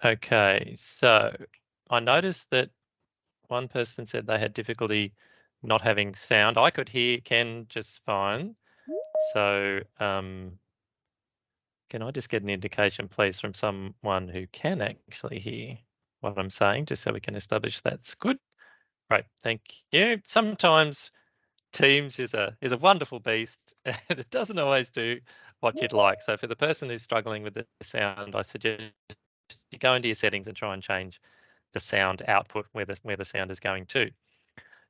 Okay, so I noticed that one person said they had difficulty not having sound. I could hear Ken just fine. So can I just get an indication, please, from someone who can actually hear what I'm saying, just so we can establish that's good? Right, thank you. Sometimes Teams is a wonderful beast, and it doesn't always do what you'd like. So for the person who's struggling with the sound, I suggest you go into your settings and try and change the sound output where the sound is going to.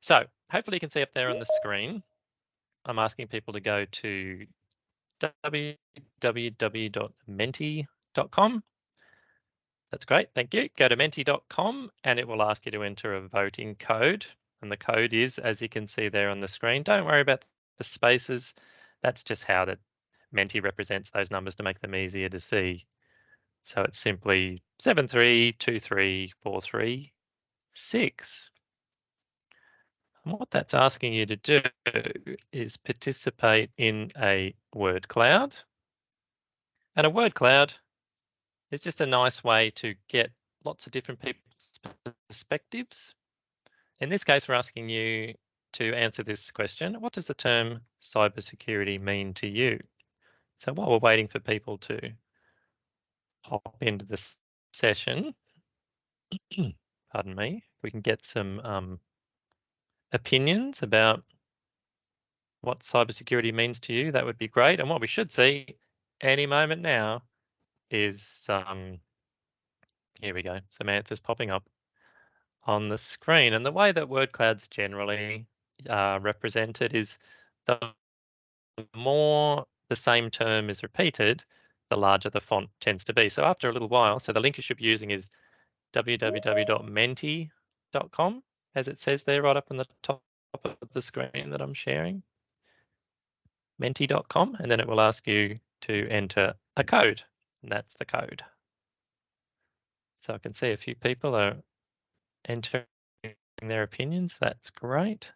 So hopefully you can see up there on the screen, I'm asking people to go to www.menti.com. That's great, thank you. Go to menti.com and it will ask you to enter a voting code. And the code is, as you can see there on the screen, don't worry about the spaces. That's just how that Menti represents those numbers to make them easier to see. So it's simply 7323436. And what that's asking you to do is participate in a word cloud. And a word cloud is just a nice way to get lots of different people's perspectives. In this case, we're asking you to answer this question. What does the term cybersecurity mean to you? So while we're waiting for people to hop into this session, pardon me, we can get some opinions about what cybersecurity means to you. That would be great. And what we should see any moment now is, here we go, some answers popping up on the screen. And the way that word clouds generally are represented is the more the same term is repeated, the larger the font tends to be. So after a little while, so the link you should be using is www.menti.com, as it says there right up on the top of the screen that I'm sharing. Menti.com, and then it will ask you to enter a code, and that's the code. So I can see a few people are entering their opinions. That's great.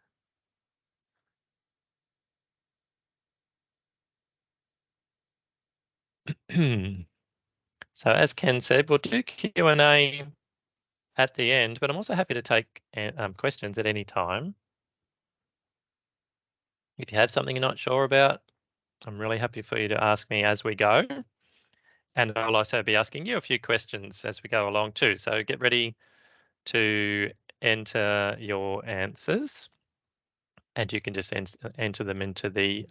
So as Ken said, we'll do Q&A at the end, but I'm also happy to take questions at any time. If you have something you're not sure about, I'm really happy for you to ask me as we go. And I'll also be asking you a few questions as we go along too. So get ready to enter your answers, and you can just enter them into the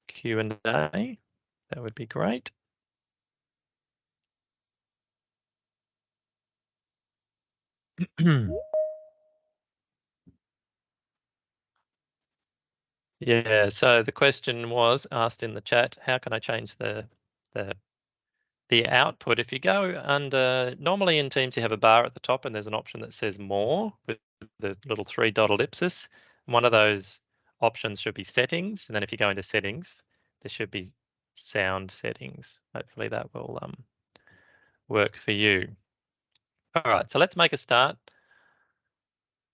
Q&A. That would be great. Yeah, so the question was asked in the chat, how can I change the output? If you go under, normally in Teams you have a bar at the top and there's an option that says more with the little 3-dot ellipsis. One of those options should be settings, and then if you go into settings, there should be sound settings. Hopefully that will work for you. All right, so let's make a start.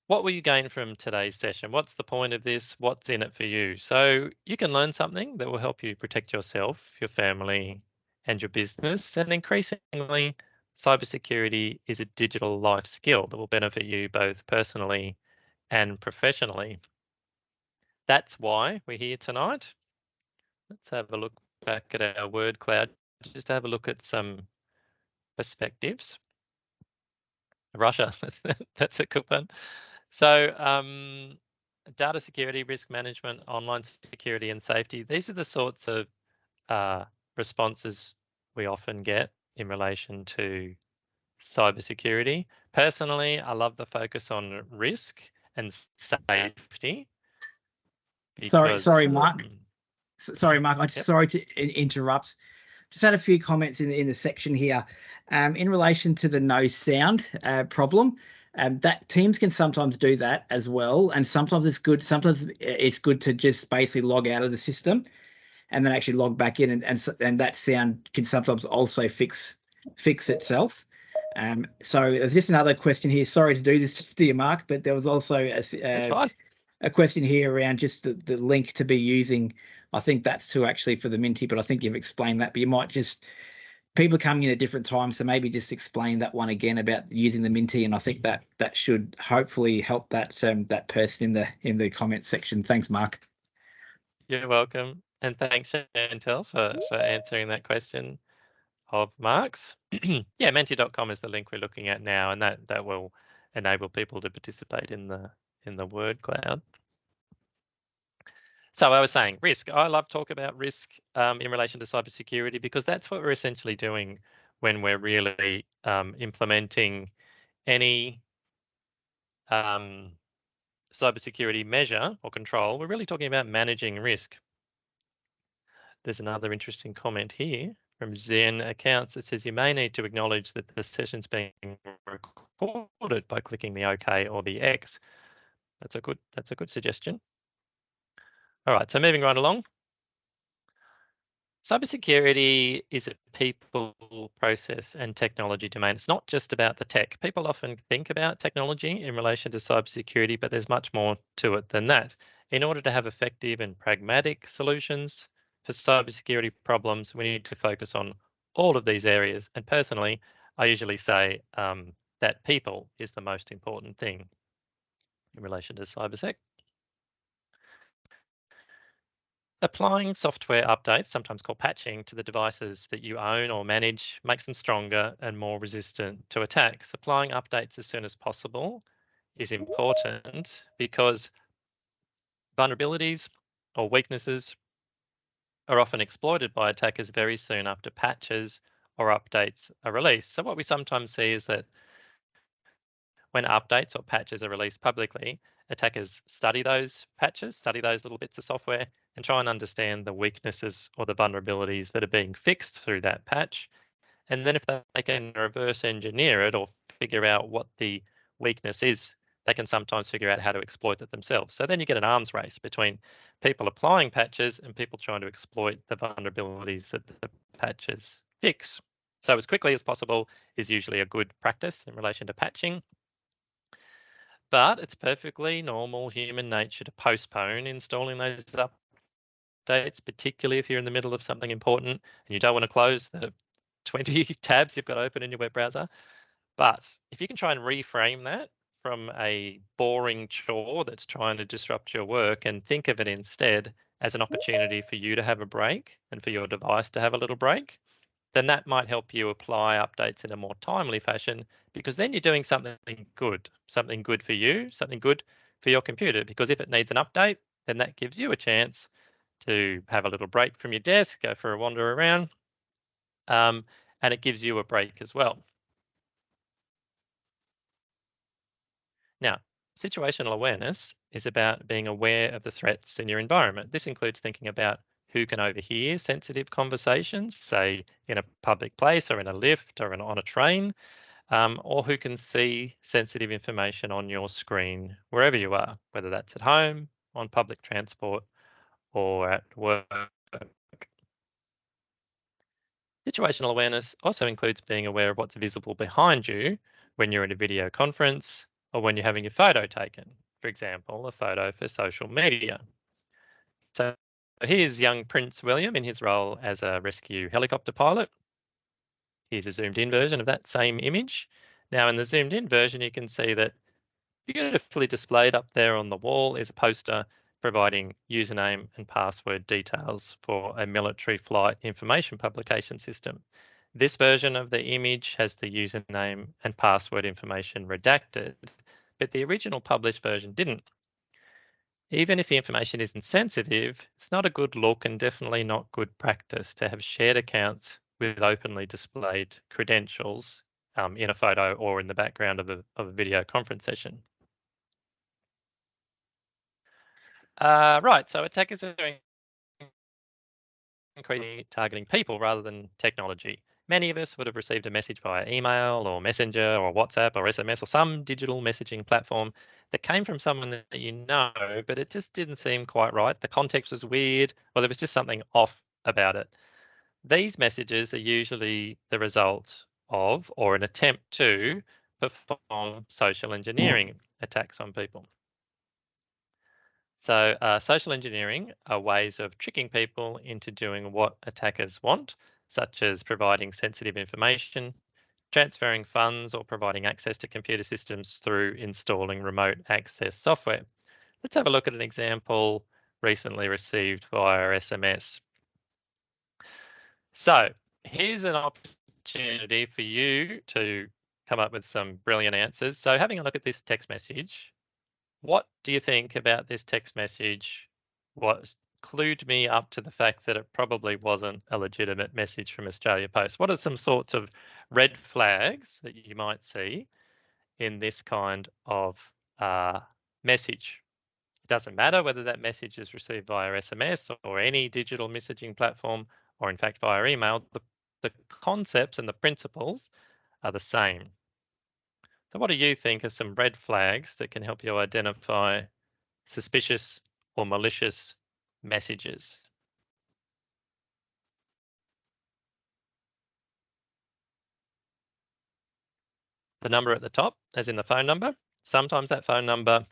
What will you gain from today's session? What's the point of this? What's in it for you? So you can learn something that will help you protect yourself, your family, and your business. And increasingly, cybersecurity is a digital life skill that will benefit you both personally and professionally. That's why we're here tonight. Let's have a look back at our word cloud, just to have a look at some perspectives. Russia, that's a good one. So data security, risk management, online security and safety, these are the sorts of responses we often get in relation to cybersecurity. Personally, I love the focus on risk and safety. Sorry, Mark. Sorry, Mark. I'm Yep. sorry to interrupt. Just had a few comments in the section here in relation to the no sound problem. That Teams can sometimes do that as well, and sometimes it's good. Sometimes it's good to just basically log out of the system and then actually log back in, and that sound can sometimes also fix itself. So there's just another question here. Sorry to do this to you, Mark, but there was also a question here around just the link to be using. I think that's actually for the Menti, but I think you've explained that. But you might just people coming in at different times, so maybe just explain that one again about using the Minty, and I think that should hopefully help that that person in the comments section. Thanks, Mark. You're welcome, and thanks, Chantel, for answering that question of Mark's. Yeah, Menti.com is the link we're looking at now, and that will enable people to participate in the word cloud. So I was saying risk. I love talk about risk in relation to cybersecurity because that's what we're essentially doing when we're really implementing any cybersecurity measure or control. We're really talking about managing risk. There's another interesting comment here from Zen Accounts that says you may need to acknowledge that the session's being recorded by clicking the OK or the X. That's a good suggestion. All right, so moving right along. Cybersecurity is a people, process, and technology domain. It's not just about the tech. People often think about technology in relation to cybersecurity, but there's much more to it than that. In order to have effective and pragmatic solutions for cybersecurity problems, we need to focus on all of these areas. And personally, I usually say that people is the most important thing in relation to cybersec. Applying software updates, sometimes called patching, to the devices that you own or manage makes them stronger and more resistant to attacks. Applying updates as soon as possible is important because vulnerabilities or weaknesses are often exploited by attackers very soon after patches or updates are released. So what we sometimes see is that when updates or patches are released publicly, attackers study those patches, study those little bits of software, and try and understand the weaknesses or the vulnerabilities that are being fixed through that patch. And then if they can reverse engineer it or figure out what the weakness is, they can sometimes figure out how to exploit it themselves. So then you get an arms race between people applying patches and people trying to exploit the vulnerabilities that the patches fix. So as quickly as possible is usually a good practice in relation to patching. But it's perfectly normal human nature to postpone installing those updates, particularly if you're in the middle of something important and you don't want to close the 20 tabs you've got open in your web browser. But if you can try and reframe that from a boring chore that's trying to disrupt your work and think of it instead as an opportunity for you to have a break and for your device to have a little break, then that might help you apply updates in a more timely fashion because then you're doing something good for you, something good for your computer. Because if it needs an update, then that gives you a chance to have a little break from your desk, go for a wander around, and it gives you a break as well. Now, situational awareness is about being aware of the threats in your environment. This includes thinking about who can overhear sensitive conversations, say in a public place or in a lift or on a train, or who can see sensitive information on your screen wherever you are, whether that's at home, on public transport, or at work. Situational awareness also includes being aware of what's visible behind you when you're in a video conference or when you're having a photo taken, for example, a photo for social media. So here's young Prince William in his role as a rescue helicopter pilot. Here's a zoomed in version of that same image. Now in the zoomed in version, you can see that beautifully displayed up there on the wall is a poster providing username and password details for a military flight information publication system. This version of the image has the username and password information redacted, but the original published version didn't. Even if the information isn't sensitive, it's not a good look and definitely not good practice to have shared accounts with openly displayed credentials in a photo or in the background of a video conference session. Right, so attackers are increasingly targeting people rather than technology. Many of us would have received a message via email or Messenger or WhatsApp or SMS or some digital messaging platform that came from someone that you know, but it just didn't seem quite right. The context was weird, or there was just something off about it. These messages are usually the result of or an attempt to perform social engineering attacks on people. So social engineering are ways of tricking people into doing what attackers want. such as providing sensitive information, transferring funds, or providing access to computer systems through installing remote access software. Let's have a look at an example recently received via SMS. So here's an opportunity for you to come up with some brilliant answers. So having a look at this text message, what do you think about this text message? What clued me up to the fact that it probably wasn't a legitimate message from Australia Post? What are some sorts of red flags that you might see in this kind of message? It doesn't matter whether that message is received via SMS or any digital messaging platform, or in fact via email, the concepts and the principles are the same. So what do you think are some red flags that can help you identify suspicious or malicious messages? The number at the top, as in the phone number. Sometimes that phone number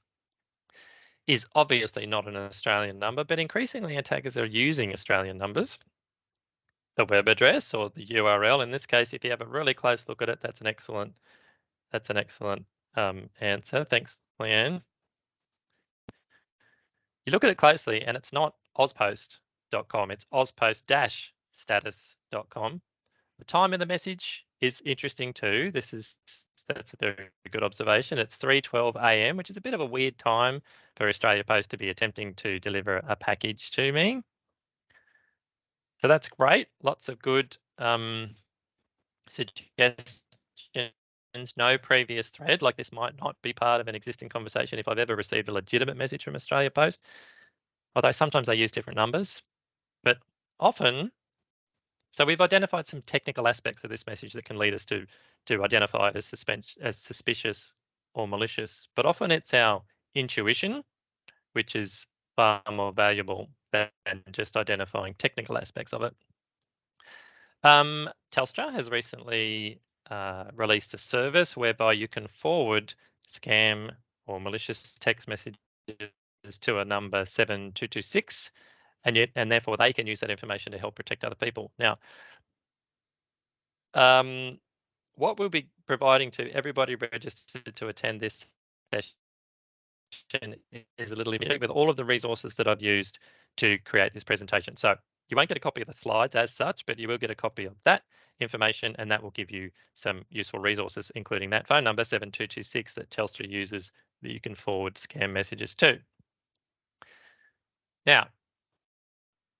is obviously not an Australian number, but increasingly attackers are using Australian numbers. The web address or the URL. In this case, if you have a really close look at it, that's an excellent answer. Thanks, Leanne. You look at it closely and it's not auspost.com, it's auspost-status.com. The time in the message is interesting too. That's a very good observation. It's 3:12 a.m., which is a bit of a weird time for Australia Post to be attempting to deliver a package to me. So that's great. Lots of good suggestions. No previous thread, like this might not be part of an existing conversation if I've ever received a legitimate message from Australia Post, although sometimes they use different numbers, but often. So we've identified some technical aspects of this message that can lead us to identify it as suspicious or malicious, but often it's our intuition, which is far more valuable than just identifying technical aspects of it. Telstra has recently released a service whereby you can forward scam or malicious text messages to a number 7226, and therefore they can use that information to help protect other people. Now, what we'll be providing to everybody registered to attend this session is a little video with all of the resources that I've used to create this presentation. So you won't get a copy of the slides as such, but you will get a copy of that information, and that will give you some useful resources, including that phone number 7226 that Telstra uses that you can forward scam messages to. Now,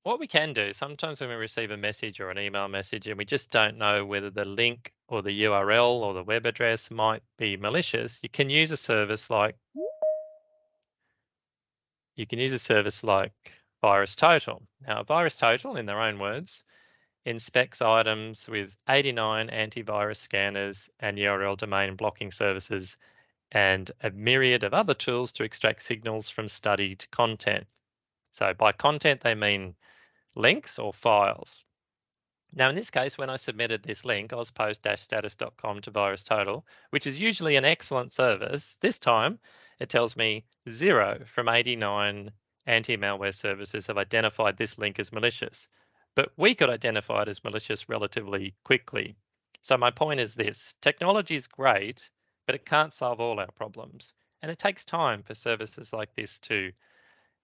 what we can do, sometimes when we receive a message or an email message and we just don't know whether the link or the URL or the web address might be malicious, you can use a service like VirusTotal. Now, VirusTotal, in their own words, inspects items with 89 antivirus scanners and URL domain blocking services and a myriad of other tools to extract signals from studied content. So by content, they mean links or files. Now, in this case, when I submitted this link, auspost-status.com to VirusTotal, which is usually an excellent service, this time it tells me 0 from 89 anti-malware services have identified this link as malicious. But we could identify it as malicious relatively quickly. So my point is this: technology is great, but it can't solve all our problems. And it takes time for services like this to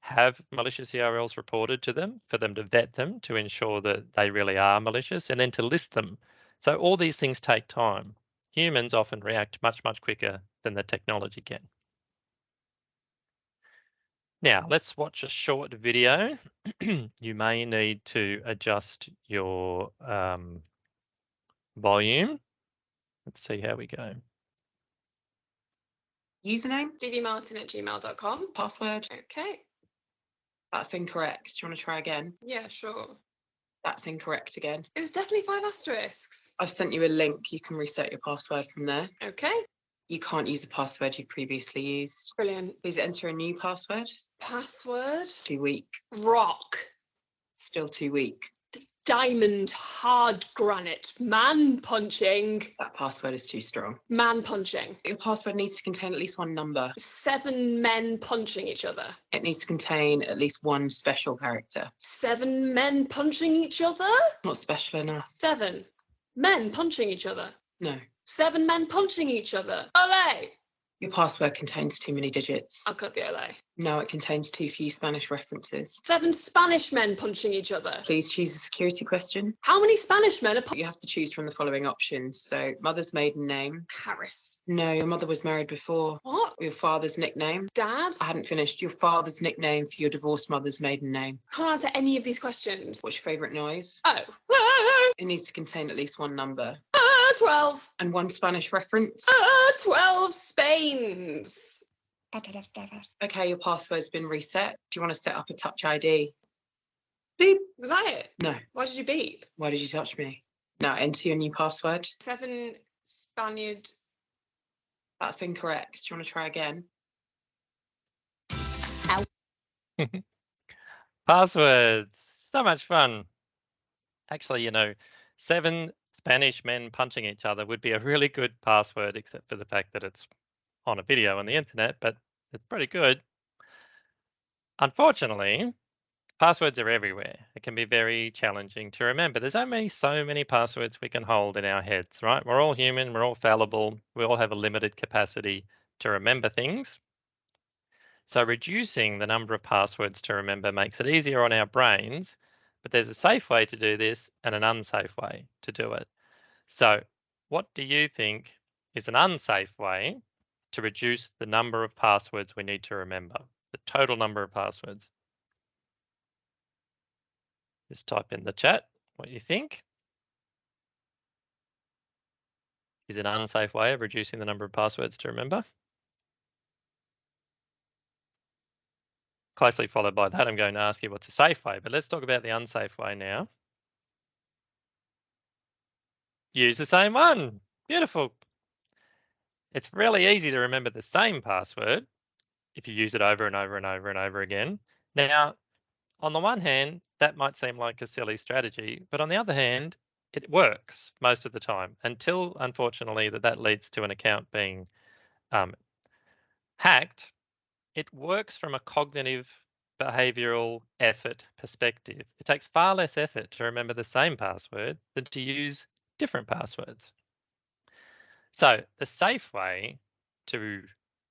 have malicious URLs reported to them, for them to vet them to ensure that they really are malicious, and then to list them. So all these things take time. Humans often react much, much quicker than the technology can. Now, let's watch a short video. You may need to adjust your volume. Let's see how we go. Username? dvmartin@gmail.com. Password? Okay. That's incorrect. Do you want to try again? Yeah, sure. That's incorrect again. It was definitely 5 asterisks. I've sent you a link. You can reset your password from there. Okay. You can't use the password you previously used. Brilliant. Please enter a new password. Password? Too weak. Rock. Still too weak. Diamond, hard granite, man punching. That password is too strong. Man punching. Your password needs to contain at least one number. 7 men punching each other. It needs to contain at least one special character. 7 men punching each other? Not special enough. 7 men punching each other. No. 7 men punching each other. Olé! Your password contains too many digits. I'll cut the olé. No, it contains too few Spanish references. 7 Spanish men punching each other. Please choose a security question. How many Spanish men are... You have to choose from the following options. So, mother's maiden name. Harris. No, your mother was married before. What? Your father's nickname. Dad? I hadn't finished. Your father's nickname for your divorced mother's maiden name. Can't answer any of these questions. What's your favourite noise? Oh. It needs to contain at least one number. 12. And one Spanish reference. 12 Spains. Okay, your password's been reset. Do you want to set up a touch ID? Beep. Was that it? No. Why did you beep? Why did you touch me? Now enter your new password. 7 Spaniard. That's incorrect. Do you want to try again? Ow. Passwords. So much fun. Actually, 7 Spanish men punching each other would be a really good password, except for the fact that it's on a video on the internet, but it's pretty good. Unfortunately, passwords are everywhere. It can be very challenging to remember. There's only so many passwords we can hold in our heads, right? We're all human, we're all fallible, we all have a limited capacity to remember things. So reducing the number of passwords to remember makes it easier on our brains, but there's a safe way to do this and an unsafe way to do it. So what do you think is an unsafe way to reduce the number of passwords we need to remember, the total number of passwords? Just type in the chat what you think is an unsafe way of reducing the number of passwords to remember. Closely followed by that, I'm going to ask you what's a safe way, but let's talk about the unsafe way now. Use the same one. Beautiful. It's really easy to remember the same password if you use it over and over and over and over again. Now, on the one hand, that might seem like a silly strategy, but on the other hand, it works most of the time until, unfortunately, that leads to an account being hacked. It works from a cognitive behavioral effort perspective. It takes far less effort to remember the same password than to use different passwords. So the safe way to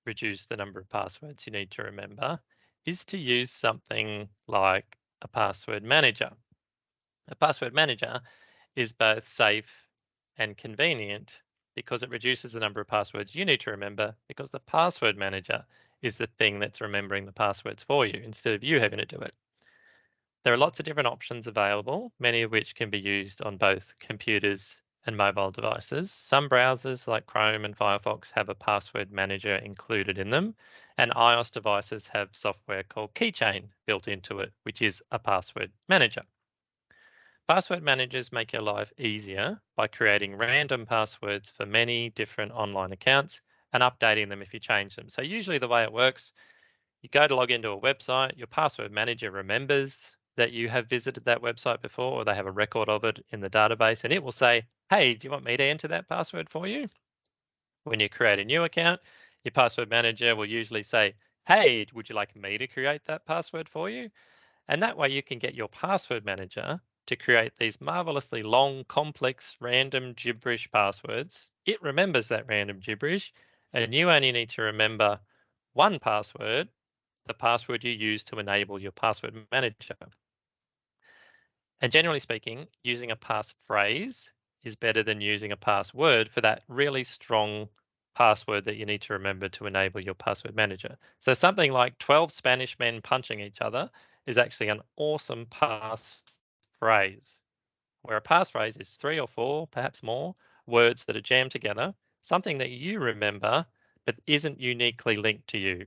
reduce the number of passwords you need to remember is to use something like a password manager. A password manager is both safe and convenient because it reduces the number of passwords you need to remember, because the password manager is the thing that's remembering the passwords for you instead of you having to do it. There are lots of different options available, many of which can be used on both computers and mobile devices. Some browsers like Chrome and Firefox have a password manager included in them, and iOS devices have software called Keychain built into it, which is a password manager. Password managers make your life easier by creating random passwords for many different online accounts and updating them if you change them. So usually the way it works, you go to log into a website, your password manager remembers that you have visited that website before, or they have a record of it in the database, and it will say, hey, do you want me to enter that password for you? When you create a new account, your password manager will usually say, hey, would you like me to create that password for you? And that way you can get your password manager to create these marvelously long, complex, random gibberish passwords. It remembers that random gibberish, and you only need to remember one password, the password you use to enable your password manager. And generally speaking, using a passphrase is better than using a password for that really strong password that you need to remember to enable your password manager. So something like 12 Spanish men punching each other is actually an awesome passphrase, where a passphrase is 3 or 4, perhaps more, words that are jammed together, something that you remember but isn't uniquely linked to you.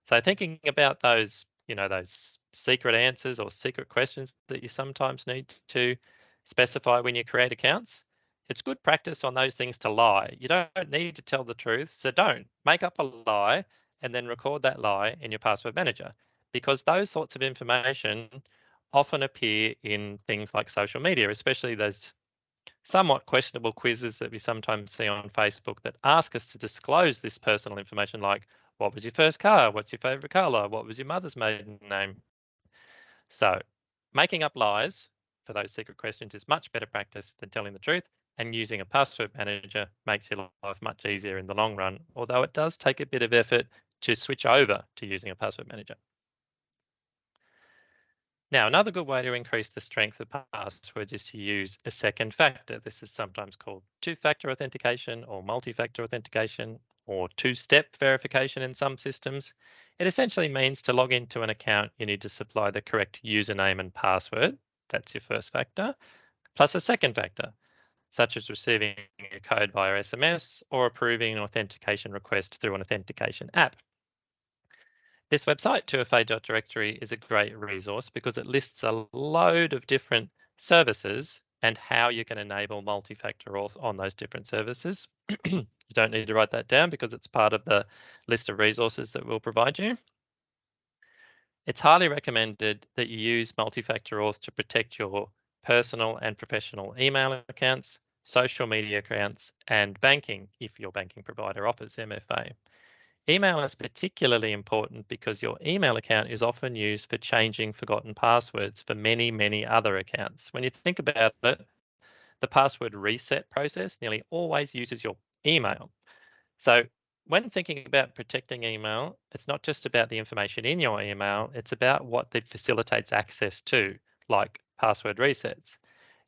So thinking about those, those secret answers or secret questions that you sometimes need to specify when you create accounts, it's good practice on those things to lie. You don't need to tell the truth, so don't make up a lie and then record that lie in your password manager, because those sorts of information often appear in things like social media, especially those somewhat questionable quizzes that we sometimes see on Facebook that ask us to disclose this personal information, like what was your first car? What's your favorite color? What was your mother's maiden name? So making up lies for those secret questions is much better practice than telling the truth, and using a password manager makes your life much easier in the long run, although it does take a bit of effort to switch over to using a password manager. Now, another good way to increase the strength of passwords is to use a second factor. This is sometimes called two-factor authentication or multi-factor authentication or two-step verification in some systems. It essentially means to log into an account, you need to supply the correct username and password. That's your first factor, plus a second factor, such as receiving a code via SMS or approving an authentication request through an authentication app. This website, 2FA.directory, is a great resource because it lists a load of different services and how you can enable multi-factor auth on those different services. You don't need to write that down because it's part of the list of resources that we'll provide you. It's highly recommended that you use multi-factor auth to protect your personal and professional email accounts, social media accounts, and banking if your banking provider offers MFA. Email is particularly important because your email account is often used for changing forgotten passwords for many, many other accounts. When you think about it, the password reset process nearly always uses your email. So when thinking about protecting email, it's not just about the information in your email, it's about what it facilitates access to, like password resets.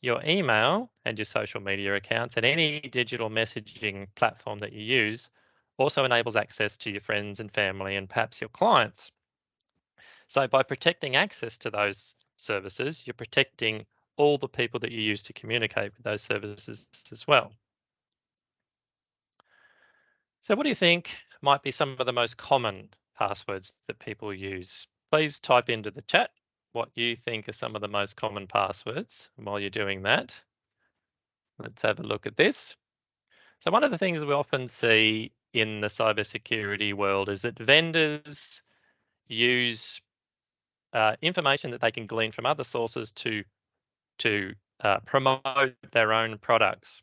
Your email and your social media accounts and any digital messaging platform that you use also enables access to your friends and family and perhaps your clients. So by protecting access to those services, you're protecting all the people that you use to communicate with those services as well. So what do you think might be some of the most common passwords that people use? Please type into the chat what you think are some of the most common passwords. And while you're doing that, let's have a look at this. So one of the things we often see in the cybersecurity world is that vendors use information that they can glean from other sources to promote their own products.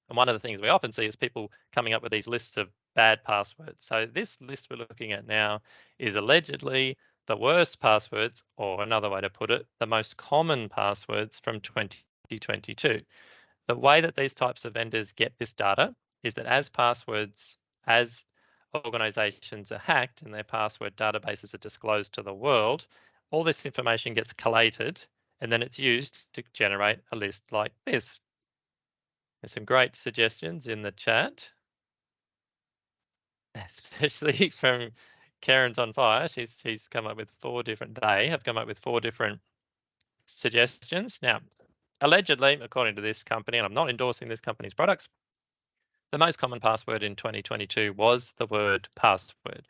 And one of the things we often see is people coming up with these lists of bad passwords. So this list we're looking at now is allegedly the worst passwords, or another way to put it, the most common passwords from 2022. The way that these types of vendors get this data is that as organizations are hacked and their password databases are disclosed to the world, all this information gets collated and then it's used to generate a list like this. There's some great suggestions in the chat, especially from Karen's on fire. She's come up with they have come up with 4 different suggestions. Now, allegedly, according to this company, and I'm not endorsing this company's products, the most common password in 2022 was the word password,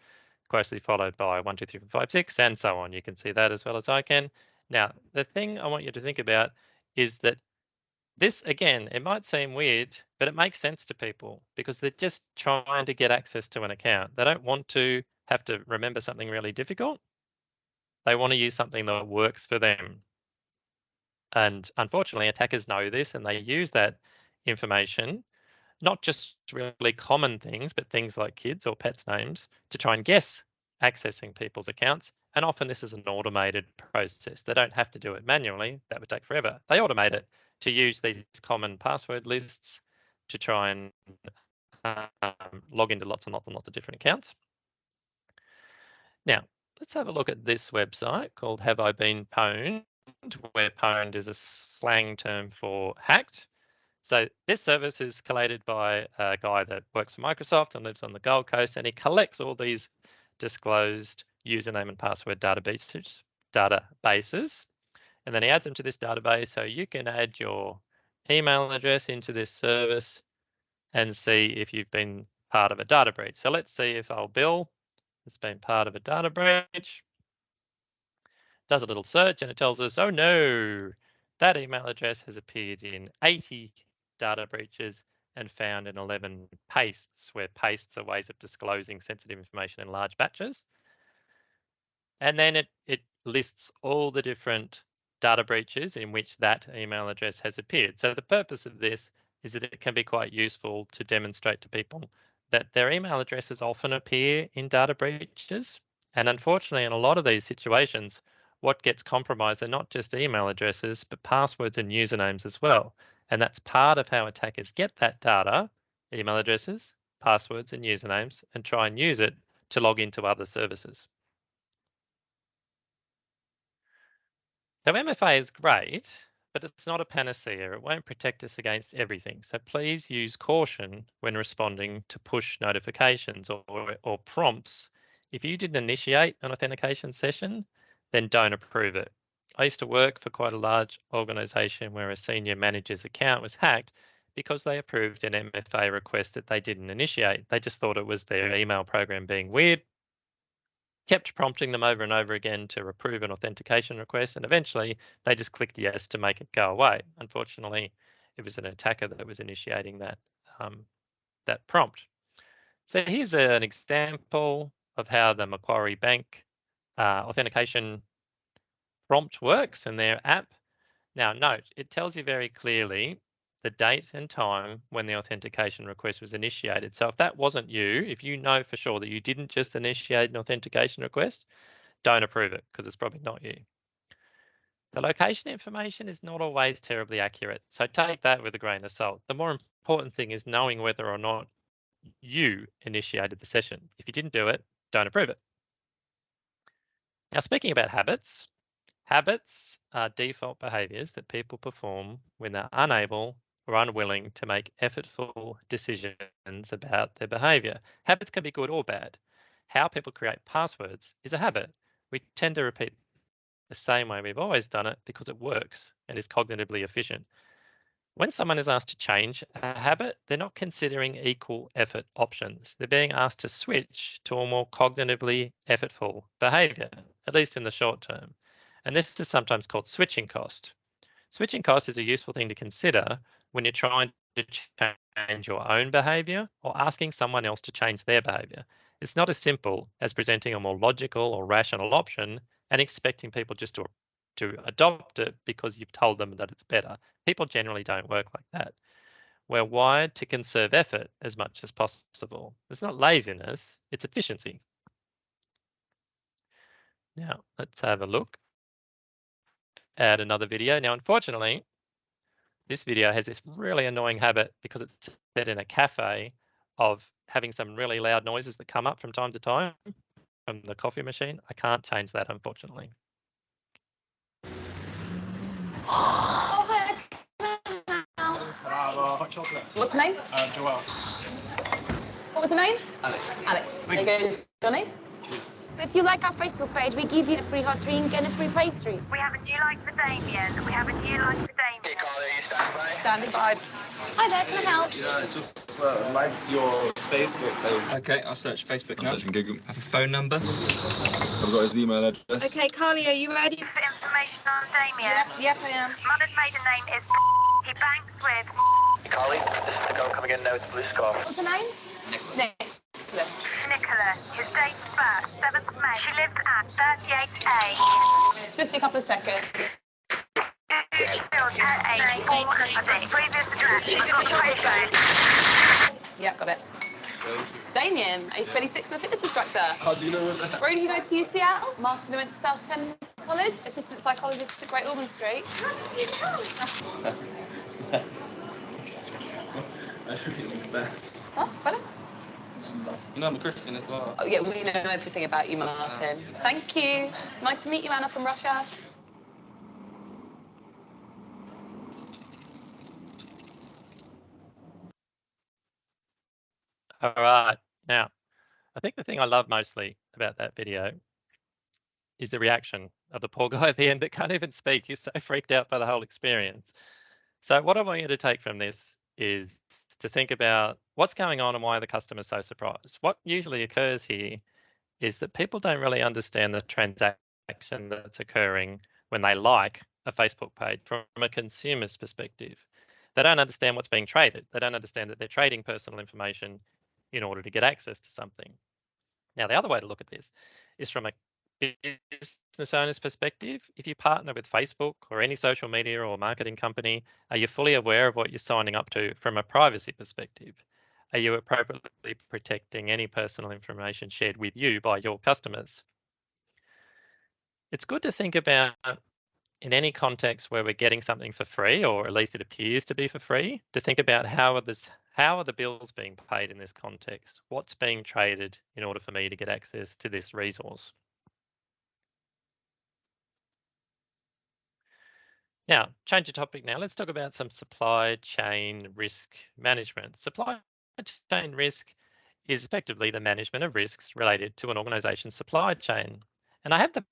closely followed by 1, 2, 3, 4, 5, 6, and so on. You can see that as well as I can. Now, the thing I want you to think about is that this, again, it might seem weird, but it makes sense to people because they're just trying to get access to an account. They don't want to have to remember something really difficult. They want to use something that works for them. And unfortunately, attackers know this and they use that information, not just really common things, but things like kids or pets' names to try and guess accessing people's accounts. And often this is an automated process. They don't have to do it manually. That would take forever. They automate it to use these common password lists to try and log into lots and lots and lots of different accounts. Now, let's have a look at this website called Have I Been Pwned, where pwned is a slang term for hacked. So this service is collated by a guy that works for Microsoft and lives on the Gold Coast, and he collects all these disclosed username and password databases, and then he adds them to this database. So you can add your email address into this service and see if you've been part of a data breach. So let's see if old Bill has been part of a data breach. Does a little search and it tells us, oh no, that email address has appeared in 80 data breaches and found in 11 pastes, where pastes are ways of disclosing sensitive information in large batches. And then it lists all the different data breaches in which that email address has appeared. So the purpose of this is that it can be quite useful to demonstrate to people that their email addresses often appear in data breaches. And unfortunately, in a lot of these situations, what gets compromised are not just email addresses, but passwords and usernames as well. And that's part of how attackers get that data, email addresses, passwords and usernames, and try and use it to log into other services. So MFA is great, but it's not a panacea. It won't protect us against everything. So please use caution when responding to push notifications or prompts. If you didn't initiate an authentication session, then don't approve it. I used to work for quite a large organization where a senior manager's account was hacked because they approved an MFA request that they didn't initiate. They just thought it was their email program being weird, kept prompting them over and over again to approve an authentication request, and eventually they just clicked yes to make it go away. Unfortunately, it was an attacker that was initiating that, that prompt. So here's an example of how the Macquarie Bank authentication prompt works in their app. Now note, it tells you very clearly the date and time when the authentication request was initiated. So if that wasn't you, if you know for sure that you didn't just initiate an authentication request, don't approve it because it's probably not you. The location information is not always terribly accurate, so take that with a grain of salt. The more important thing is knowing whether or not you initiated the session. If you didn't do it, don't approve it. Now, speaking about habits, habits are default behaviors that people perform when they're unable or unwilling to make effortful decisions about their behavior. Habits can be good or bad. How people create passwords is a habit. We tend to repeat the same way we've always done it because it works and is cognitively efficient. When someone is asked to change a habit, they're not considering equal effort options. They're being asked to switch to a more cognitively effortful behavior, at least in the short term. And this is sometimes called switching cost. Switching cost is a useful thing to consider when you're trying to change your own behavior or asking someone else to change their behavior. It's not as simple as presenting a more logical or rational option and expecting people just to adopt it because you've told them that it's better. People generally don't work like that. We're wired to conserve effort as much as possible. It's not laziness, it's efficiency. Now, let's have a look at another video. Now, unfortunately, this video has this really annoying habit because it's set in a cafe of having some really loud noises that come up from time to time from the coffee machine. I can't change that, unfortunately. Oh, hi. Hot chocolate. What's the name? Joel. What was the name? Alex. Alex. There you go, Johnny. Cheers. If you like our Facebook page, we give you a free hot drink and a free pastry. We have a new line for Damien. We have a new line for Damien. Hey, Carly, are you standing by? Standing by. Hi there, can I help? Yeah, just liked your Facebook page. Okay, I'll search Facebook I'm now. searching Google. Have a phone number. I've got his email address. Okay, Carly, are you ready? For information on Damien. Yep, I am. Mother's maiden name is he banks with. Hey, Carly, this is the girl coming in now with the blue scarf. What's the name? Nick. Nicola. His date of birth, 7th of May. She lives at 38A. Just a couple of seconds. Filled her age 400. Previous address. She's got photos. Yep, got it. Damien, age 26 and a fitness instructor. How do you know that? Where did you go to UCL? Martin went to South Thames College, assistant psychologist at Great Ormond Street. I don't understand. Oh, better? You know I'm a Christian as well. Oh, yeah, we know everything about you, Martin. Thank you. Nice to meet you, Anna from Russia. All right. Now, I think the thing I love mostly about that video is the reaction of the poor guy at the end that can't even speak. He's so freaked out by the whole experience. So what I want you to take from this is to think about what's going on and why the customer's so surprised. What usually occurs here is that people don't really understand the transaction that's occurring when they like a Facebook page from a consumer's perspective. They don't understand what's being traded. They don't understand that they're trading personal information in order to get access to something. Now, the other way to look at this is from a business owner's perspective, if you partner with Facebook or any social media or marketing company, are you fully aware of what you're signing up to from a privacy perspective? Are you appropriately protecting any personal information shared with you by your customers? It's good to think about, in any context where we're getting something for free, or at least it appears to be for free, to think about how are the bills being paid in this context? What's being traded in order for me to get access to this resource? Now, change the topic now. Let's talk about some supply chain risk management. Supply chain risk is effectively the management of risks related to an organization's supply chain. And I have the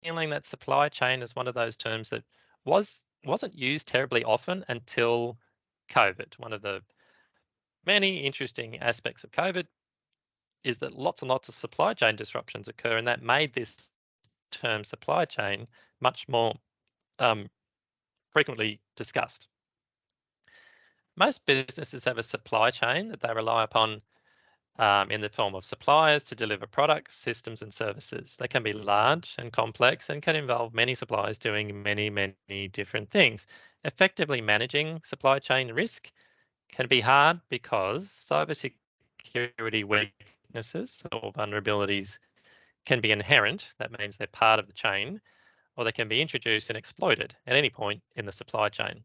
feeling that supply chain is one of those terms that wasn't used terribly often until COVID. One of the many interesting aspects of COVID is that lots and lots of supply chain disruptions occur, and that made this term supply chain much more frequently discussed. Most businesses have a supply chain that they rely upon in the form of suppliers to deliver products, systems, and services. They can be large and complex and can involve many suppliers doing many, many different things. Effectively managing supply chain risk can be hard because cybersecurity weaknesses or vulnerabilities can be inherent. That means they're part of the chain, or they can be introduced and exploited at any point in the supply chain.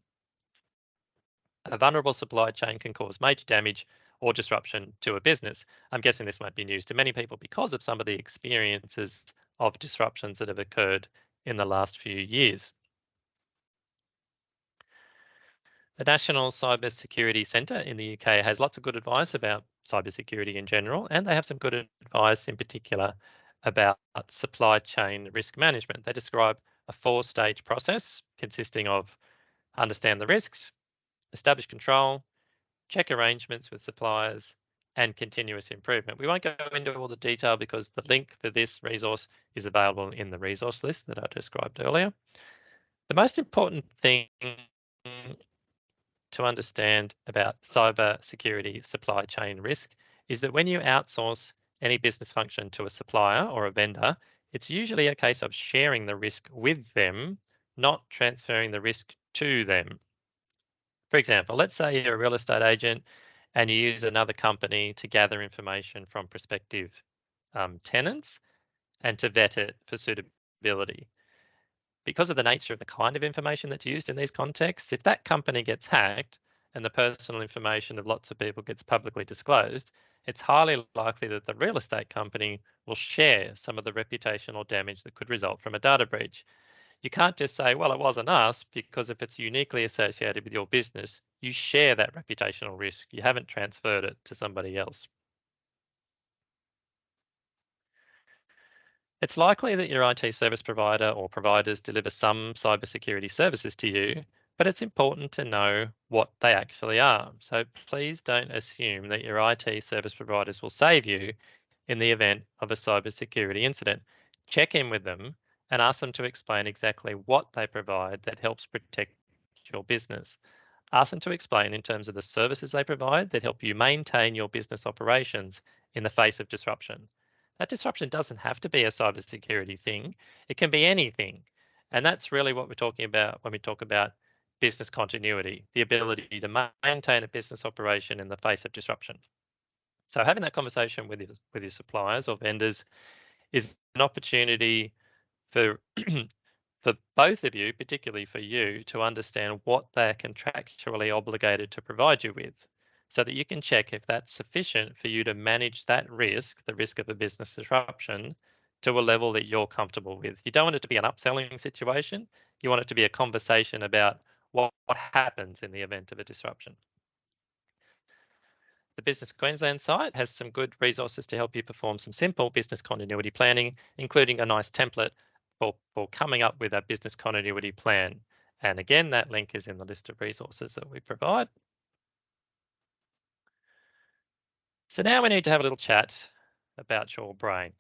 A vulnerable supply chain can cause major damage or disruption to a business. I'm guessing this won't be news to many people because of some of the experiences of disruptions that have occurred in the last few years. The National Cybersecurity Centre in the UK has lots of good advice about cybersecurity in general, and they have some good advice in particular about supply chain risk management. They describe a 4-stage process consisting of understand the risks, establish control, check arrangements with suppliers, and continuous improvement. We won't go into all the detail because the link for this resource is available in the resource list that I described earlier. The most important thing to understand about cyber security supply chain risk is that when you outsource any business function to a supplier or a vendor, it's usually a case of sharing the risk with them, not transferring the risk to them. For example, let's say you're a real estate agent and you use another company to gather information from prospective tenants and to vet it for suitability. Because of the nature of the kind of information that's used in these contexts, if that company gets hacked and the personal information of lots of people gets publicly disclosed, it's highly likely that the real estate company will share some of the reputational damage that could result from a data breach. You can't just say, well, it wasn't us, because if it's uniquely associated with your business, you share that reputational risk. You haven't transferred it to somebody else. It's likely that your IT service provider or providers deliver some cybersecurity services to you, but it's important to know what they actually are. So please don't assume that your IT service providers will save you in the event of a cybersecurity incident. Check in with them and ask them to explain exactly what they provide that helps protect your business. Ask them to explain in terms of the services they provide that help you maintain your business operations in the face of disruption. That disruption doesn't have to be a cybersecurity thing. It can be anything. And that's really what we're talking about when we talk about business continuity, the ability to maintain a business operation in the face of disruption. So having that conversation with your suppliers or vendors is an opportunity for for both of you, particularly for you, to understand what they're contractually obligated to provide you with, so that you can check if that's sufficient for you to manage that risk, the risk of a business disruption, to a level that you're comfortable with. You don't want it to be an upselling situation. You want it to be a conversation about what happens in the event of a disruption. The Business Queensland site has some good resources to help you perform some simple business continuity planning, including a nice template for coming up with a business continuity plan. And again, that link is in the list of resources that we provide. So now we need to have a little chat about your brain.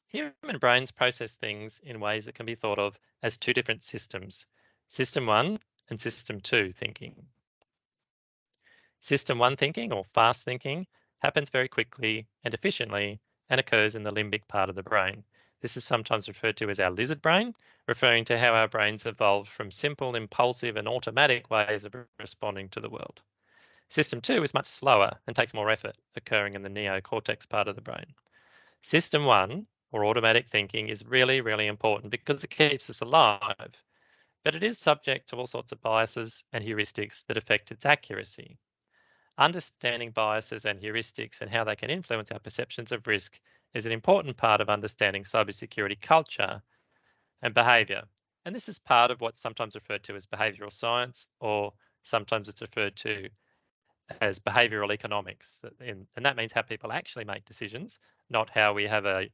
Human brains process things in ways that can be thought of as 2 different systems, System 1 and System 2 thinking. System 1 thinking, or fast thinking, happens very quickly and efficiently and occurs in the limbic part of the brain. This is sometimes referred to as our lizard brain, referring to how our brains evolved from simple, impulsive, and automatic ways of responding to the world. System 2 is much slower and takes more effort, occurring in the neocortex part of the brain. System 1, or automatic thinking, is really, really important because it keeps us alive, but it is subject to all sorts of biases and heuristics that affect its accuracy. Understanding biases and heuristics and how they can influence our perceptions of risk is an important part of understanding cybersecurity culture and behaviour. And this is part of what's sometimes referred to as behavioural science, or sometimes it's referred to as behavioural economics. And that means how people actually make decisions, not how we have a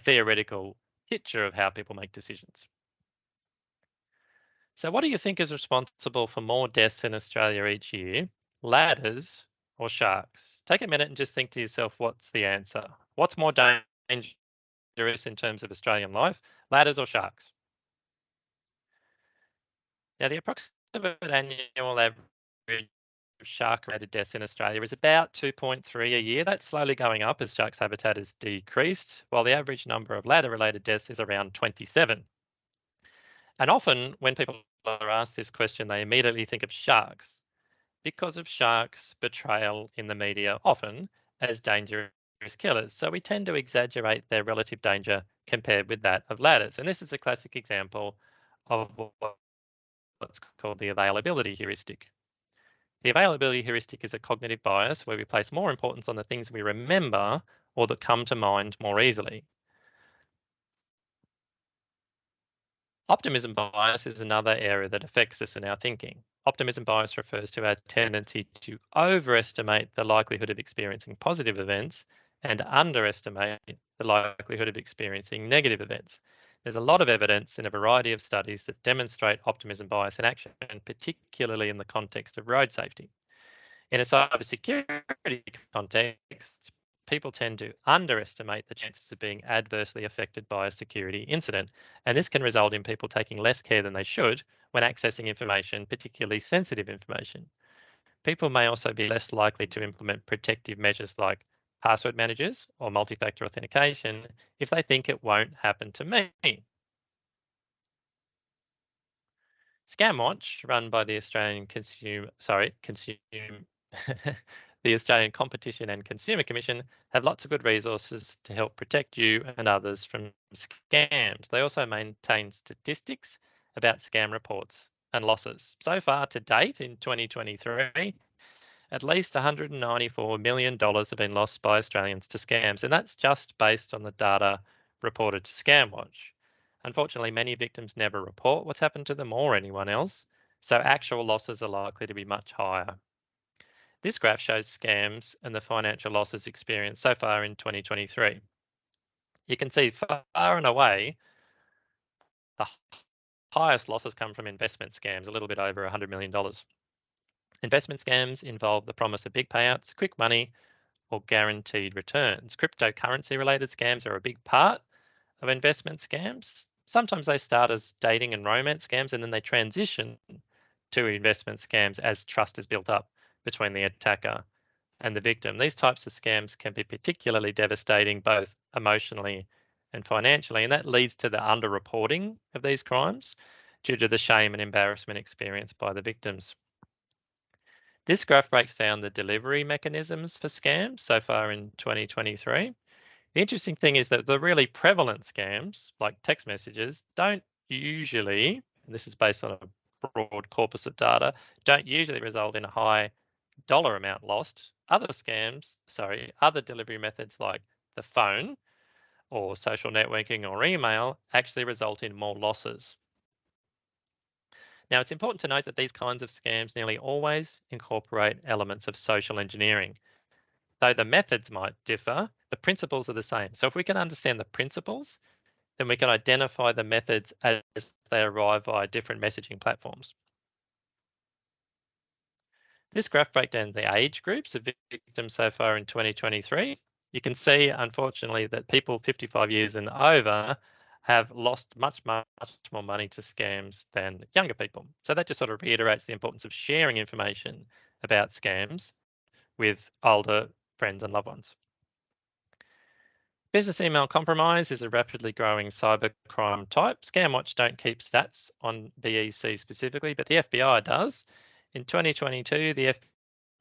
theoretical picture of how people make decisions. So what do you think is responsible for more deaths in Australia each year? Ladders or sharks? Take a minute and just think to yourself, what's the answer? What's more dangerous in terms of Australian life, ladders or sharks? Now, the approximate annual average of shark-related deaths in Australia is about 2.3 a year. That's slowly going up as sharks' habitat has decreased, while the average number of ladder-related deaths is around 27. And often when people are asked this question, they immediately think of sharks because of sharks' portrayal in the media often as dangerous killers. So we tend to exaggerate their relative danger compared with that of ladders. And this is a classic example of what's called the availability heuristic. The availability heuristic is a cognitive bias where we place more importance on the things we remember or that come to mind more easily. Optimism bias is another area that affects us in our thinking. Optimism bias refers to our tendency to overestimate the likelihood of experiencing positive events and underestimate the likelihood of experiencing negative events. There's a lot of evidence in a variety of studies that demonstrate optimism bias in action, and particularly in the context of road safety. In a cybersecurity context, people tend to underestimate the chances of being adversely affected by a security incident, and this can result in people taking less care than they should when accessing information, particularly sensitive information. People may also be less likely to implement protective measures like password managers or multi-factor authentication if they think it won't happen to me. ScamWatch, run by the Australian the Australian Competition and Consumer Commission, have lots of good resources to help protect you and others from scams. They also maintain statistics about scam reports and losses. So far to date in 2023, at least $194 million have been lost by Australians to scams, and that's just based on the data reported to ScamWatch. Unfortunately, many victims never report what's happened to them or anyone else, so actual losses are likely to be much higher. This graph shows scams and the financial losses experienced so far in 2023. You can see far and away the highest losses come from investment scams, a little bit over $100 million. Investment scams involve the promise of big payouts, quick money, or guaranteed returns. Cryptocurrency related scams are a big part of investment scams. Sometimes they start as dating and romance scams, and then they transition to investment scams as trust is built up between the attacker and the victim. These types of scams can be particularly devastating both emotionally and financially, and that leads to the underreporting of these crimes due to the shame and embarrassment experienced by the victims. This graph breaks down the delivery mechanisms for scams so far in 2023. The interesting thing is that the really prevalent scams, like text messages, don't usually, and this is based on a broad corpus of data, don't usually result in a high dollar amount lost. Other delivery methods like the phone or social networking or email actually result in more losses. Now, it's important to note that these kinds of scams nearly always incorporate elements of social engineering. Though the methods might differ, the principles are the same. So if we can understand the principles, then we can identify the methods as they arrive via different messaging platforms. This graph breaks down the age groups of victims so far in 2023. You can see, unfortunately, that people 55 years and over have lost much more money to scams than younger people. So that just sort of reiterates the importance of sharing information about scams with older friends and loved ones. Business email compromise is a rapidly growing cybercrime type. ScamWatch don't keep stats on BEC specifically, but the FBI does. In 2022, the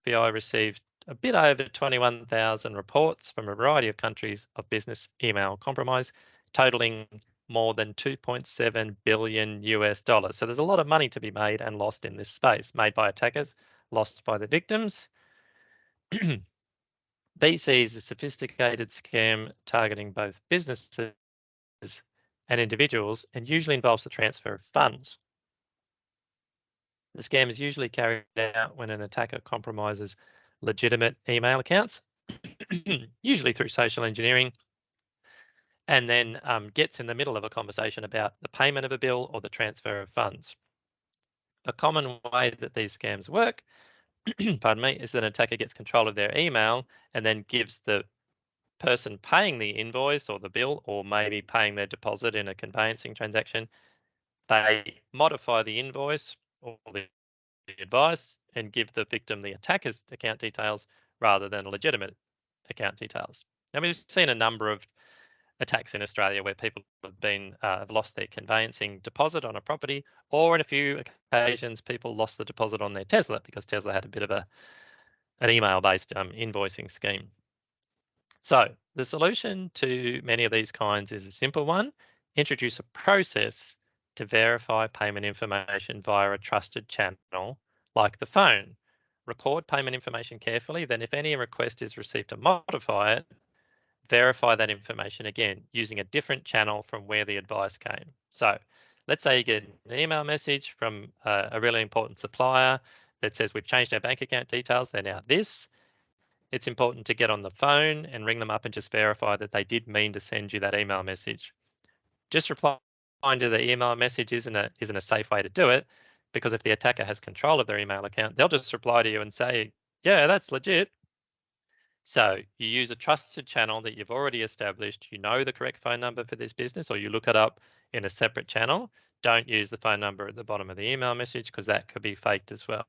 FBI received a bit over 21,000 reports from a variety of countries of business email compromise, totaling more than $2.7 billion US. So there's a lot of money to be made and lost in this space, made by attackers, lost by the victims. BC is a sophisticated scam targeting both businesses and individuals and usually involves the transfer of funds. The scam is usually carried out when an attacker compromises legitimate email accounts, usually through social engineering, and then gets in the middle of a conversation about the payment of a bill or the transfer of funds. A common way that these scams work, pardon me, is that an attacker gets control of their email and then gives the person paying the invoice or the bill, or maybe paying their deposit in a conveyancing transaction, they modify the invoice or the advice and give the victim the attacker's account details rather than legitimate account details. And we've seen a number of attacks in Australia where people have lost their conveyancing deposit on a property, or in a few occasions people lost the deposit on their Tesla because Tesla had a bit of an email-based invoicing scheme. So the solution to many of these kinds is a simple one. Introduce a process to verify payment information via a trusted channel like the phone. Record payment information carefully, then if any request is received to modify it, verify that information again using a different channel from where the advice came. So let's say you get an email message from a really important supplier that says we've changed our bank account details, they're now this. It's important to get on the phone and ring them up and just verify that they did mean to send you that email message. Just replying to the email message isn't a safe way to do it, because if the attacker has control of their email account, they'll just reply to you and say, yeah, that's legit. So you use a trusted channel that you've already established. You know the correct phone number for this business, or you look it up in a separate channel. Don't use the phone number at the bottom of the email message because that could be faked as well.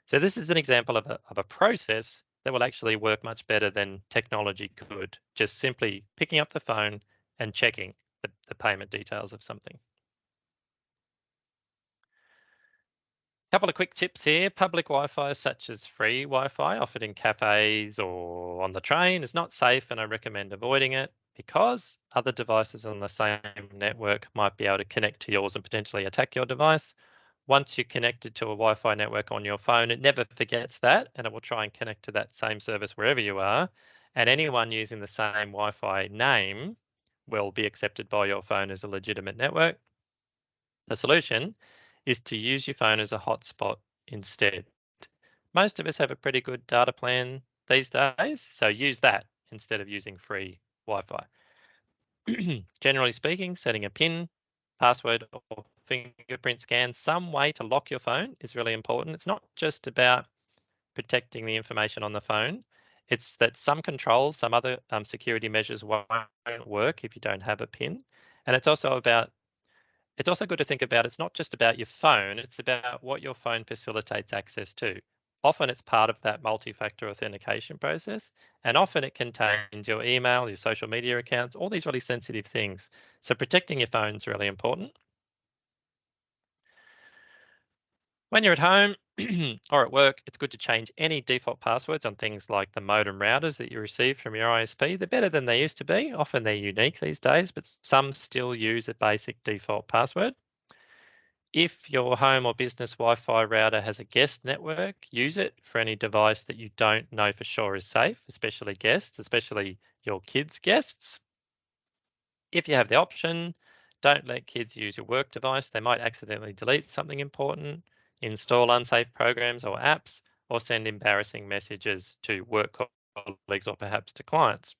So this is an example of a process that will actually work much better than technology could, just simply picking up the phone and checking the payment details of something. A couple of quick tips here. Public Wi-Fi, such as free Wi-Fi offered in cafes or on the train, is not safe, and I recommend avoiding it because other devices on the same network might be able to connect to yours and potentially attack your device. Once you're connected to a Wi-Fi network on your phone, it never forgets that, and it will try and connect to that same service wherever you are. And anyone using the same Wi-Fi name will be accepted by your phone as a legitimate network. The solution is to use your phone as a hotspot instead. Most of us have a pretty good data plan these days, so use that instead of using free Wi-Fi. Generally speaking, setting a PIN, password, or fingerprint scan, some way to lock your phone is really important. It's not just about protecting the information on the phone. It's that some controls, some other security measures won't work if you don't have a PIN. And it's also good to think about, it's not just about your phone, it's about what your phone facilitates access to. Often it's part of that multi-factor authentication process, and often it contains your email, your social media accounts, all these really sensitive things. So protecting your phone is really important. When you're at home or at work, it's good to change any default passwords on things like the modem routers that you receive from your ISP. They're better than they used to be. Often they're unique these days, but some still use a basic default password. If your home or business Wi-Fi router has a guest network, use it for any device that you don't know for sure is safe, especially guests, especially your kids' guests. If you have the option, don't let kids use your work device. They might accidentally delete something important, install unsafe programs or apps, or send embarrassing messages to work colleagues or perhaps to clients.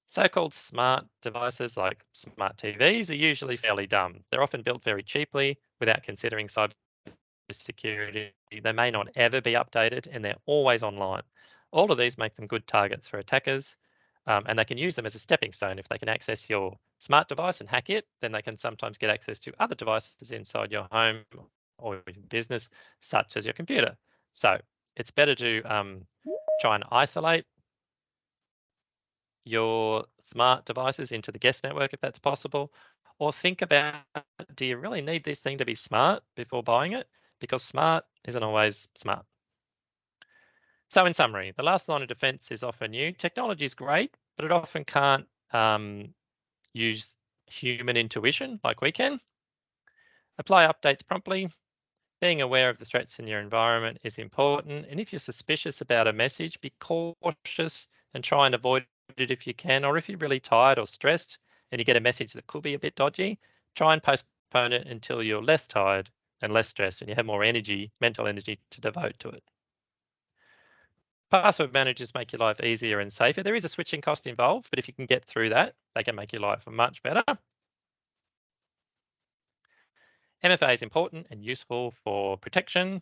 So-called smart devices like smart TVs are usually fairly dumb. They're often built very cheaply without considering cybersecurity. They may not ever be updated, and they're always online. All of these make them good targets for attackers, and they can use them as a stepping stone. If they can access your smart device and hack it, then they can sometimes get access to other devices inside your home or your business, such as your computer. So it's better to try and isolate your smart devices into the guest network if that's possible, or think about, do you really need this thing to be smart before buying it? Because smart isn't always smart. So in summary, the last line of defense is often new. Technology is great, but it often can't use human intuition like we can. Apply updates promptly. Being aware of the threats in your environment is important. And if you're suspicious about a message, be cautious and try and avoid it if you can. Or if you're really tired or stressed and you get a message that could be a bit dodgy, try and postpone it until you're less tired and less stressed and you have more energy, mental energy to devote to it. Password managers make your life easier and safer. There is a switching cost involved, but if you can get through that, they can make your life much better. MFA is important and useful for protection.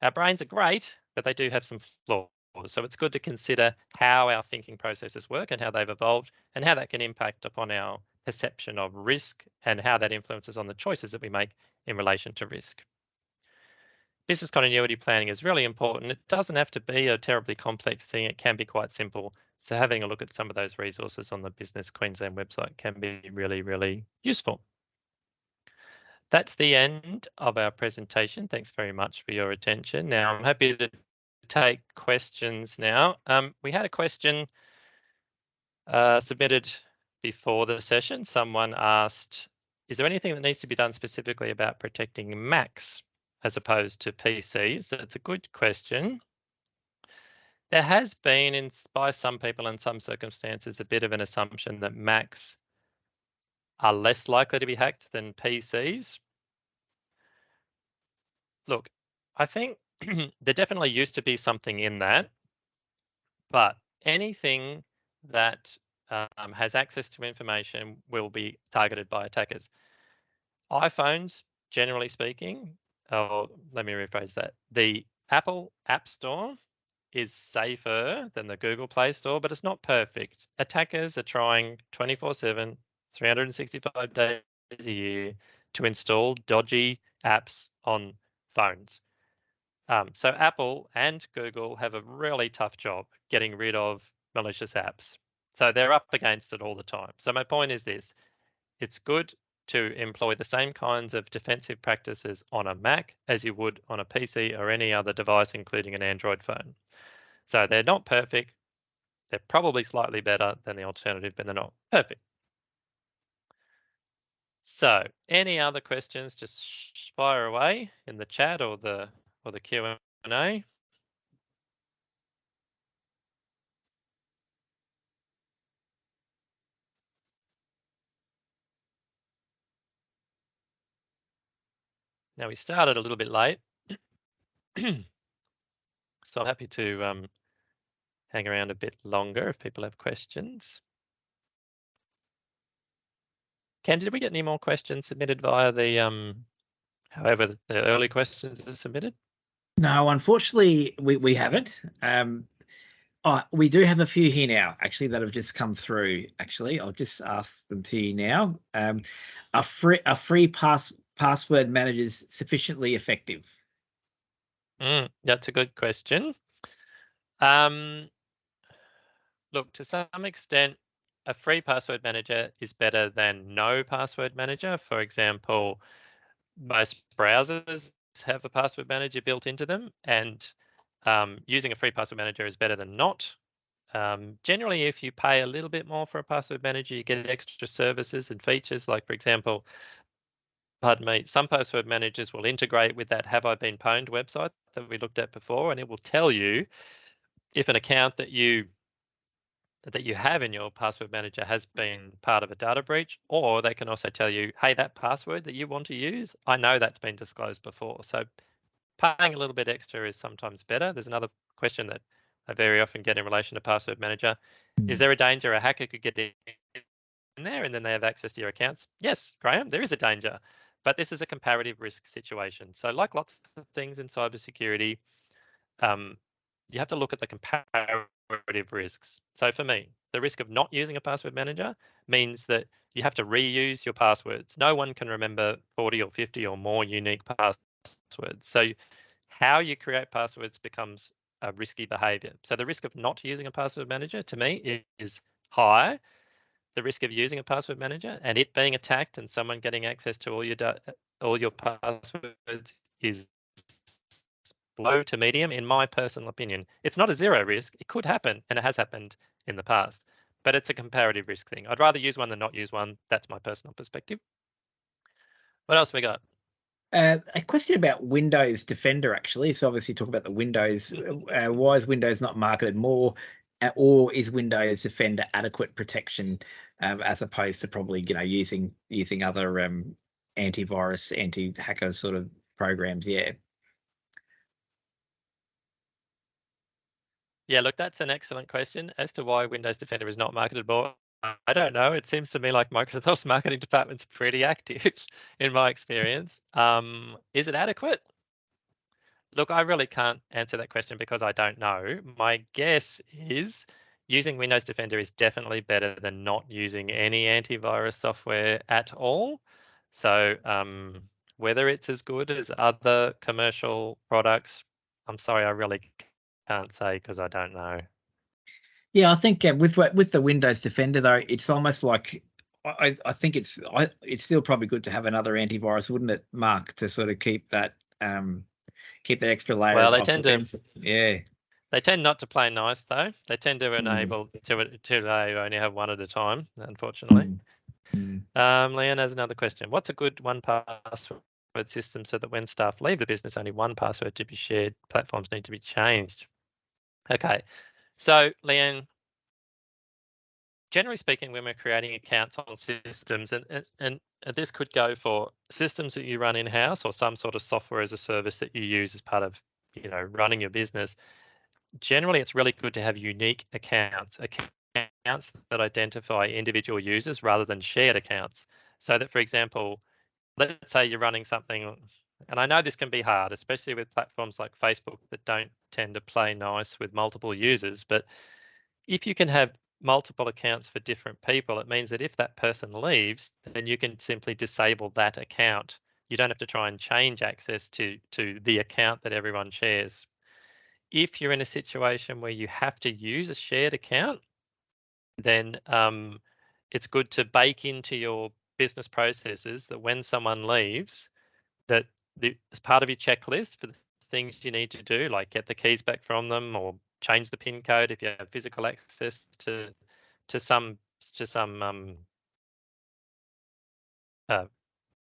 Our brains are great, but they do have some flaws. So it's good to consider how our thinking processes work and how they've evolved and how that can impact upon our perception of risk and how that influences on the choices that we make in relation to risk. Business continuity planning is really important. It doesn't have to be a terribly complex thing. It can be quite simple. So having a look at some of those resources on the Business Queensland website can be really, really useful. That's the end of our presentation. Thanks very much for your attention. Now I'm happy to take questions now. We had a question submitted before the session. Someone asked, is there anything that needs to be done specifically about protecting Macs as opposed to PCs? That's a good question. There has been, by some people in some circumstances, a bit of an assumption that Macs are less likely to be hacked than PCs. Look, I think there definitely used to be something in that, but anything that has access to information will be targeted by attackers. iPhones, generally speaking, or let me rephrase that, the Apple App Store is safer than the Google Play Store, but it's not perfect. Attackers are trying 24/7, 365 days a year to install dodgy apps on phones. So Apple and Google have a really tough job getting rid of malicious apps. So they're up against it all the time. So my point is this, it's good to employ the same kinds of defensive practices on a Mac as you would on a PC or any other device, including an Android phone. So they're not perfect. They're probably slightly better than the alternative, but they're not perfect. So any other questions, just fire away in the chat or the Q&A. Now we started a little bit late, so I'm happy to hang around a bit longer if people have questions. Ken, did we get any more questions submitted via the, however the early questions are submitted? No, unfortunately, we haven't. We do have a few here now, actually, that have just come through. Actually, I'll just ask them to you now. Are free password managers sufficiently effective? That's a good question. Look, to some extent, a free password manager is better than no password manager. For example, most browsers have a password manager built into them, and using a free password manager is better than not. Generally, if you pay a little bit more for a password manager, you get extra services and features. Like, for example, pardon me, some password managers will integrate with that Have I Been Pwned website that we looked at before, and it will tell you if an account that you have in your password manager has been part of a data breach, or they can also tell you, hey, that password that you want to use, I know that's been disclosed before. So paying a little bit extra is sometimes better. There's another question that I very often get in relation to password manager. Is there a danger a hacker could get in there and then they have access to your accounts? Yes, Graham, there is a danger, but this is a comparative risk situation. So like lots of things in cybersecurity, you have to look at the comparative risks. So for me, the risk of not using a password manager means that you have to reuse your passwords. No one can remember 40 or 50 or more unique passwords. So how you create passwords becomes a risky behavior. So the risk of not using a password manager to me is high. The risk of using a password manager and it being attacked and someone getting access to all your passwords is low to medium, in my personal opinion. It's not a zero risk. It could happen, and it has happened in the past, but it's a comparative risk thing. I'd rather use one than not use one. That's my personal perspective. What else we got? A question about Windows Defender, actually. So obviously talk about the Windows. Why is Windows not marketed more? Or is Windows Defender adequate protection as opposed to probably, using other antivirus, anti-hacker sort of programs? Yeah. Yeah, look, that's an excellent question as to why Windows Defender is not marketed more. I don't know. It seems to me like Microsoft's marketing department's pretty active in my experience. Is it adequate? Look, I really can't answer that question because I don't know. My guess is using Windows Defender is definitely better than not using any antivirus software at all. So whether it's as good as other commercial products, I'm sorry, I really can't say because I don't know. Yeah, I think with the Windows Defender though, it's almost like I think it's still probably good to have another antivirus, wouldn't it, Mark, to sort of keep that extra layer Well, they of tend defense. Yeah. They tend not to play nice though. They tend to enable to only have one at a time, unfortunately. Leanne has another question. What's a good one password system so that when staff leave the business, only one password to be shared? Platforms need to be changed. Okay, so Leanne, generally speaking, when we're creating accounts on systems, and this could go for systems that you run in-house or some sort of software as a service that you use as part of, running your business. Generally, it's really good to have unique accounts that identify individual users rather than shared accounts. So that, for example, let's say you're running something, and I know this can be hard, especially with platforms like Facebook that don't tend to play nice with multiple users. But if you can have multiple accounts for different people, it means that if that person leaves, then you can simply disable that account. You don't have to try and change access to the account that everyone shares. If you're in a situation where you have to use a shared account, then it's good to bake into your business processes that when someone leaves, that as part of your checklist for the things you need to do, like get the keys back from them or change the PIN code if you have physical access to some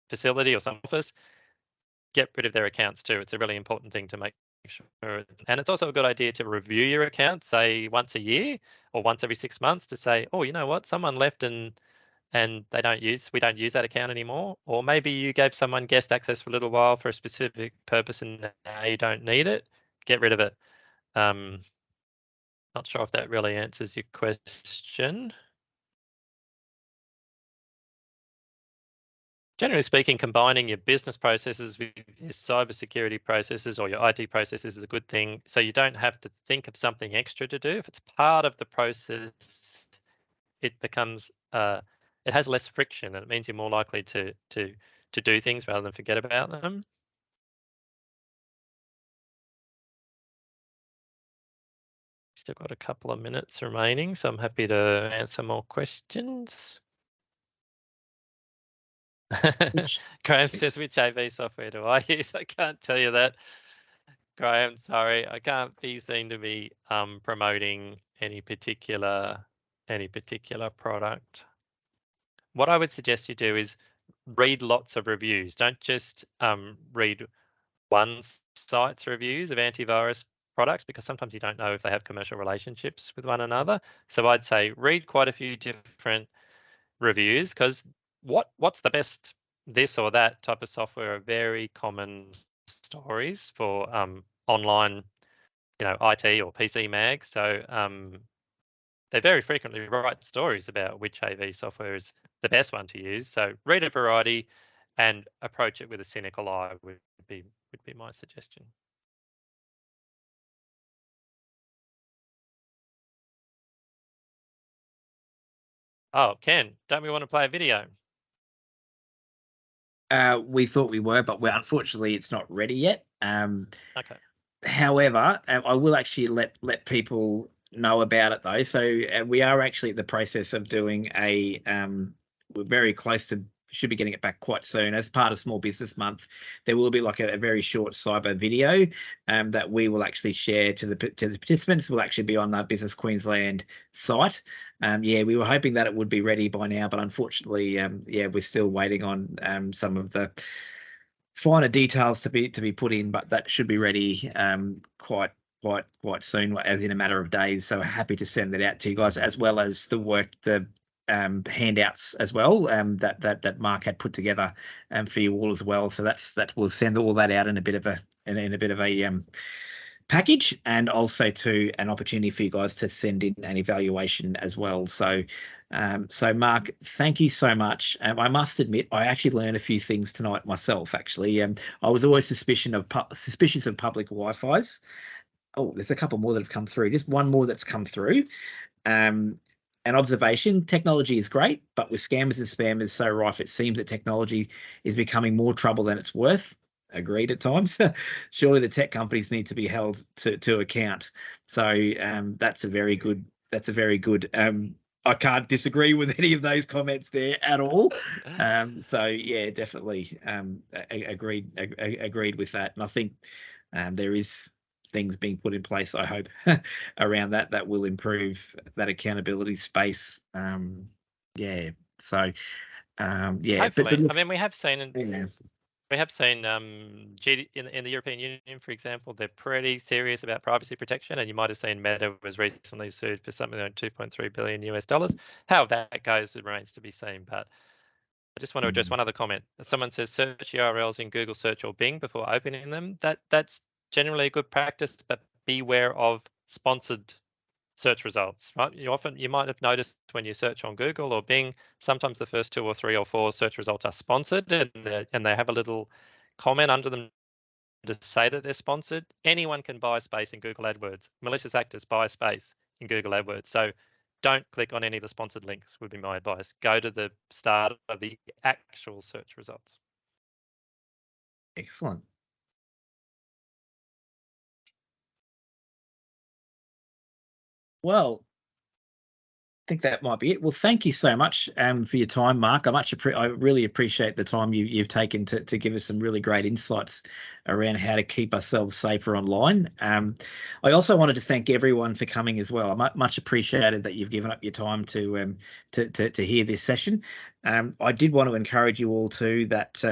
facility or some office, get rid of their accounts too. It's a really important thing to make sure. And it's also a good idea to review your account, say once a year or once every 6 months, to say, oh, you know what, someone left and we don't use that account anymore. Or maybe you gave someone guest access for a little while for a specific purpose and now you don't need it. Get rid of it. Not sure if that really answers your question. Generally speaking, combining your business processes with your cybersecurity processes or your IT processes is a good thing. So you don't have to think of something extra to do. If it's part of the process, it becomes it has less friction, and it means you're more likely to do things rather than forget about them. Still got a couple of minutes remaining, so I'm happy to answer more questions. Graham says, which AV software do I use? I can't tell you that. Graham, sorry, I can't be seen to be promoting any particular product. What I would suggest you do is read lots of reviews. Don't just read one site's reviews of antivirus products, because sometimes you don't know if they have commercial relationships with one another. So I'd say read quite a few different reviews, because what's the best this or that type of software are very common stories for online, IT or PC mag. So they very frequently write stories about which AV software is the best one to use. So read a variety and approach it with a cynical eye would be my suggestion. Oh, Ken, don't we want to play a video? We thought we were, but unfortunately it's not ready yet. Okay. However, I will actually let people know about it though. So we are actually in the process of doing a. We're very close to. Should be getting it back quite soon as part of Small Business Month. There will be like a very short cyber video that we will actually share to the participants. Will actually be on the Business Queensland site. Yeah, we were hoping that it would be ready by now, but unfortunately, yeah, we're still waiting on some of the finer details to be put in. But that should be ready quite soon, as in a matter of days. So happy to send that out to you guys, as well as the handouts as well that Mark had put together for you all as well. So that we'll send all that out in a bit of a package, and also to an opportunity for you guys to send in an evaluation as well. So Mark, thank you so much. I must admit, I actually learned a few things tonight myself. Actually, I was always suspicious of public Wi-Fi's. Oh, there's a couple more that have come through. Just one more that's come through. An observation: technology is great, but with scammers and spammers so rife, it seems that technology is becoming more trouble than it's worth. Agreed at times. Surely the tech companies need to be held to account. So that's a very good. I can't disagree with any of those comments there at all. So yeah, definitely agreed with that. And I think there is things being put in place, I hope, around that will improve that accountability space. Yeah. So yeah. Hopefully. But I mean, we have seen yeah. We have seen in the European Union, for example, they're pretty serious about privacy protection, and you might have seen Meta was recently sued for something like $2.3 billion US. How that goes remains to be seen. But I just want to address one other comment. Someone says search URLs in Google Search or Bing before opening them. That's generally a good practice, but beware of sponsored search results, right? You might have noticed when you search on Google or Bing, sometimes the first 2 or 3 or 4 search results are sponsored, and they have a little comment under them to say that they're sponsored. Anyone can buy space in Google AdWords. Malicious actors buy space in Google AdWords. So don't click on any of the sponsored links, would be my advice. Go to the start of the actual search results. Excellent. Well, I think that might be it. Well, thank you so much for your time, Mark. I really appreciate the time you've taken to give us some really great insights around how to keep ourselves safer online. I also wanted to thank everyone for coming as well. I much appreciated that you've given up your time to hear this session. I did want to encourage you all too that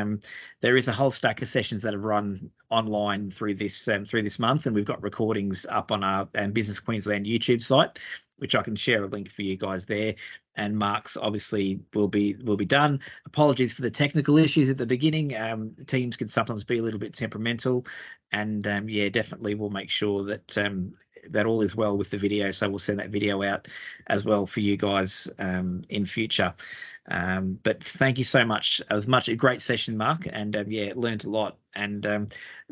there is a whole stack of sessions that have run online through this month, and we've got recordings up on our Business Queensland YouTube site, which I can share a link for you guys there. And Mark's obviously will be done. Apologies for the technical issues at the beginning. Teams can sometimes be a little bit temperamental, and yeah, definitely we'll make sure that that all is well with the video. So we'll send that video out as well for you guys in future. But thank you so much. It was a great session, Mark, and yeah, learned a lot. And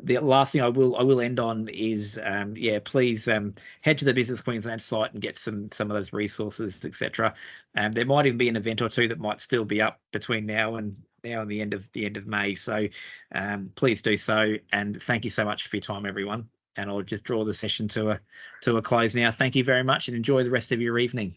the last thing I will end on is yeah, please head to the Business Queensland site and get some of those resources, etc. There might even be an event or two that might still be up between now and the end of May. So please do so, and thank you so much for your time, everyone. And I'll just draw the session to a close now. Thank you very much, and enjoy the rest of your evening.